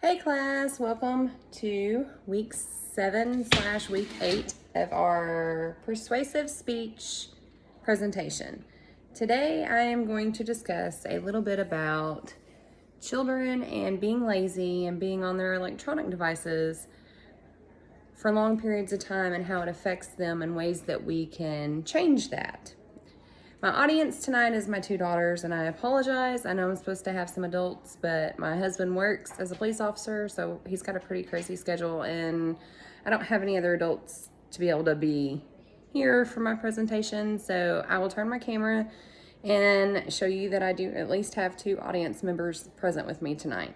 Hey class, welcome to week 7/week 8 of our persuasive speech presentation. Today I am going to discuss a little bit about children and being lazy and being on their electronic devices for long periods of time and how it affects them and ways that we can change that. My audience tonight is my two daughters, and I apologize. I know I'm supposed to have some adults, but my husband works as a police officer, so he's got a pretty crazy schedule, and I don't have any other adults to be able to be here for my presentation, so I will turn my camera and show you that I do at least have two audience members present with me tonight.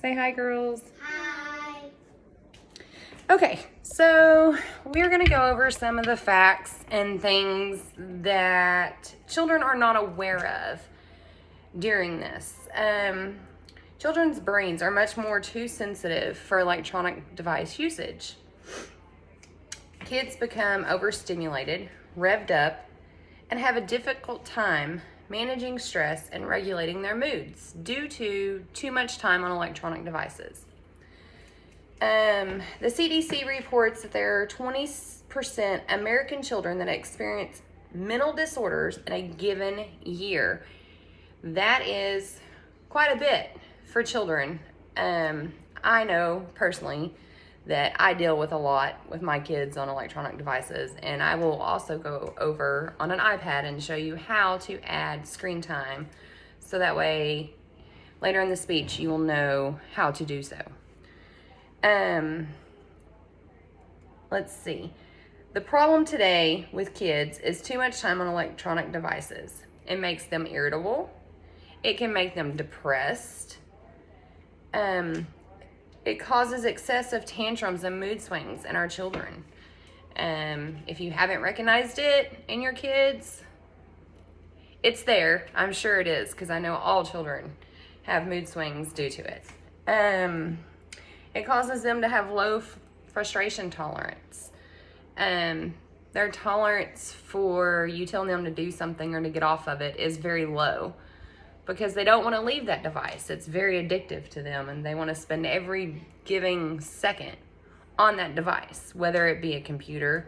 Say hi, girls. Hi. Okay, so we're going to go over some of the facts and things that children are not aware of during this. Children's brains are much more too sensitive for electronic device usage. Kids become overstimulated, revved up, and have a difficult time managing stress and regulating their moods due to too much time on electronic devices. The CDC reports that there are 20% American children that experience mental disorders in a given year. That is quite a bit for children. I know personally that I deal with a lot with my kids on electronic devices, and I will also go over on an iPad and show you how to add screen time, so that way later in the speech you will know how to do so. Let's see. The problem today with kids is too much time on electronic devices. It makes them irritable. It can make them depressed. It causes excessive tantrums and mood swings in our children. If you haven't recognized it in your kids, it's there. I'm sure it is, because I know all children have mood swings due to it. It causes them to have low frustration tolerance. Their tolerance for you telling them to do something or to get off of it is very low, because they don't want to leave that device. It's very addictive to them, and they want to spend every giving second on that device, whether it be a computer,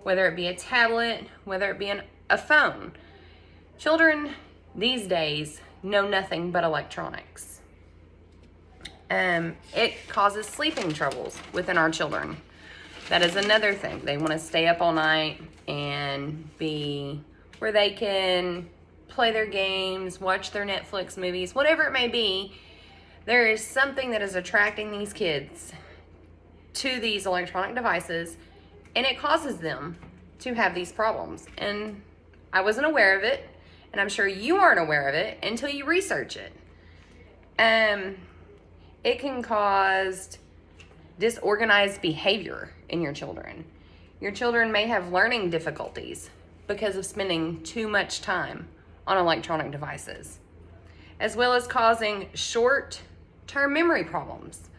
whether it be a tablet, whether it be a phone. Children these days know nothing but electronics. It causes sleeping troubles within our children. That is another thing. They want to stay up all night and be where they can play their games, watch their Netflix movies, whatever it may be. There is something that is attracting these kids to these electronic devices, and it causes them to have these problems. And I wasn't aware of it, and I'm sure you aren't aware of it until you research it. It can cause disorganized behavior in your children. Your children may have learning difficulties because of spending too much time on electronic devices, as well as causing short-term memory problems.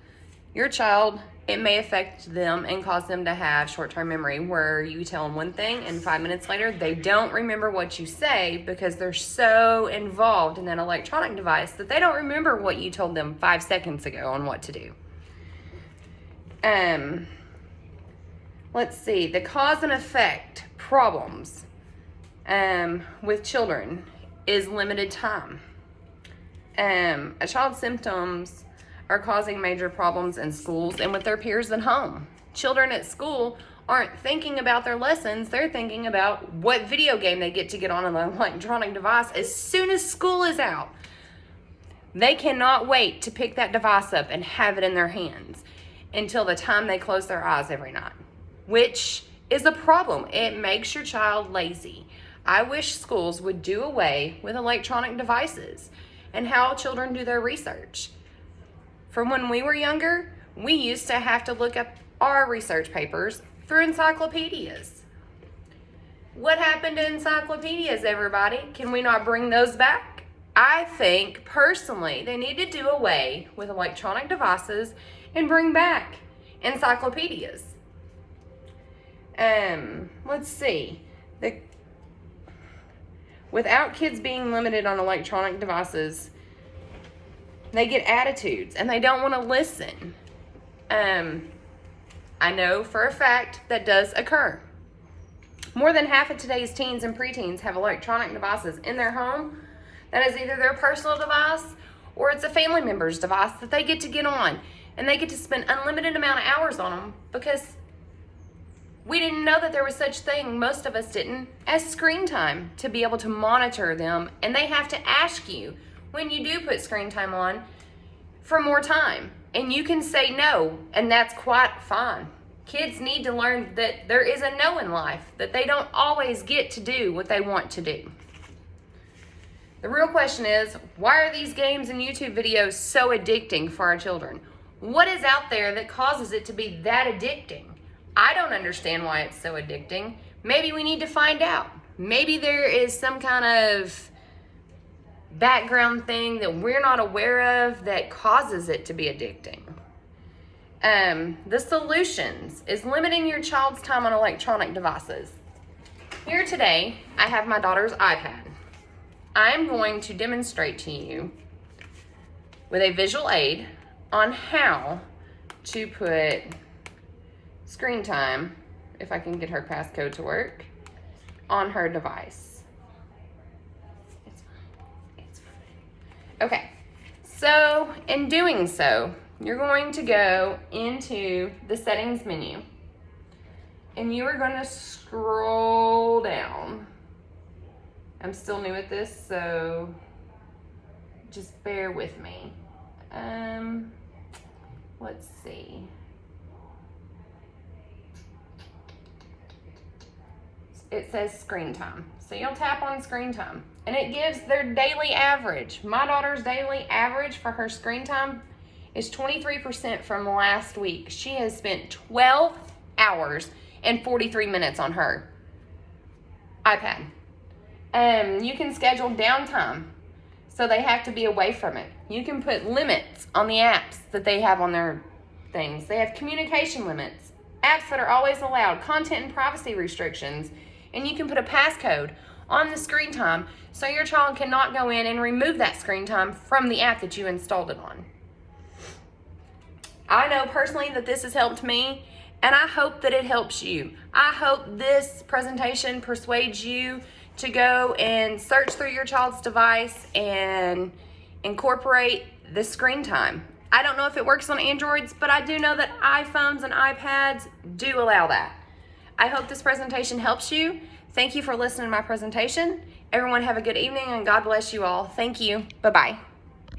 Your child, it may affect them and cause them to have short-term memory, where you tell them one thing and 5 minutes later they don't remember what you say, because they're so involved in that electronic device that they don't remember what you told them 5 seconds ago on what to do. Let's see, the cause and effect problems with children is limited time. A child's symptoms are causing major problems in schools and with their peers at home. Children at school aren't thinking about their lessons. They're thinking about what video game they get to get on an electronic device as soon as school is out. They cannot wait to pick that device up and have it in their hands until the time they close their eyes every night, which is a problem. It makes your child lazy. I wish schools would do away with electronic devices and how children do their research. From when we were younger, we used to have to look up our research papers through encyclopedias. What happened to encyclopedias, everybody? Can we not bring those back? I think, personally, they need to do away with electronic devices and bring back encyclopedias. Let's see. Without kids being limited on electronic devices, they get attitudes and they don't want to listen. I know for a fact that does occur. More than half of today's teens and preteens have electronic devices in their home that is either their personal device or it's a family member's device that they get to get on, and they get to spend unlimited amount of hours on them because we didn't know that there was such thing, most of us didn't, as screen time to be able to monitor them, and they have to ask you when you do put screen time on for more time. And you can say no, and that's quite fine. Kids need to learn that there is a no in life, that they don't always get to do what they want to do. The real question is, why are these games and YouTube videos so addicting for our children? What is out there that causes it to be that addicting? I don't understand why it's so addicting. Maybe we need to find out. Maybe there is some kind of background thing that we're not aware of that causes it to be addicting. The solutions is limiting your child's time on electronic devices. Here today, I have my daughter's iPad. I'm going to demonstrate to you with a visual aid on how to put screen time, if I can get her passcode to work, on her device. Okay, so in doing so, you're going to go into the settings menu and you are going to scroll down. I'm still new at this, so just bear with me. Let's see. It says screen time. So you'll tap on screen time and it gives their daily average. My daughter's daily average for her screen time is 23% from last week. She has spent 12 hours and 43 minutes on her iPad. You can schedule downtime, so they have to be away from it. You can put limits on the apps that they have on their things. They have communication limits, apps that are always allowed, content and privacy restrictions, and you can put a passcode on the screen time so your child cannot go in and remove that screen time from the app that you installed it on. I know personally that this has helped me, and I hope that it helps you. I hope this presentation persuades you to go and search through your child's device and incorporate the screen time. I don't know if it works on Androids, but I do know that iPhones and iPads do allow that. I hope this presentation helps you. Thank you for listening to my presentation. Everyone have a good evening and God bless you all. Thank you. Bye-bye.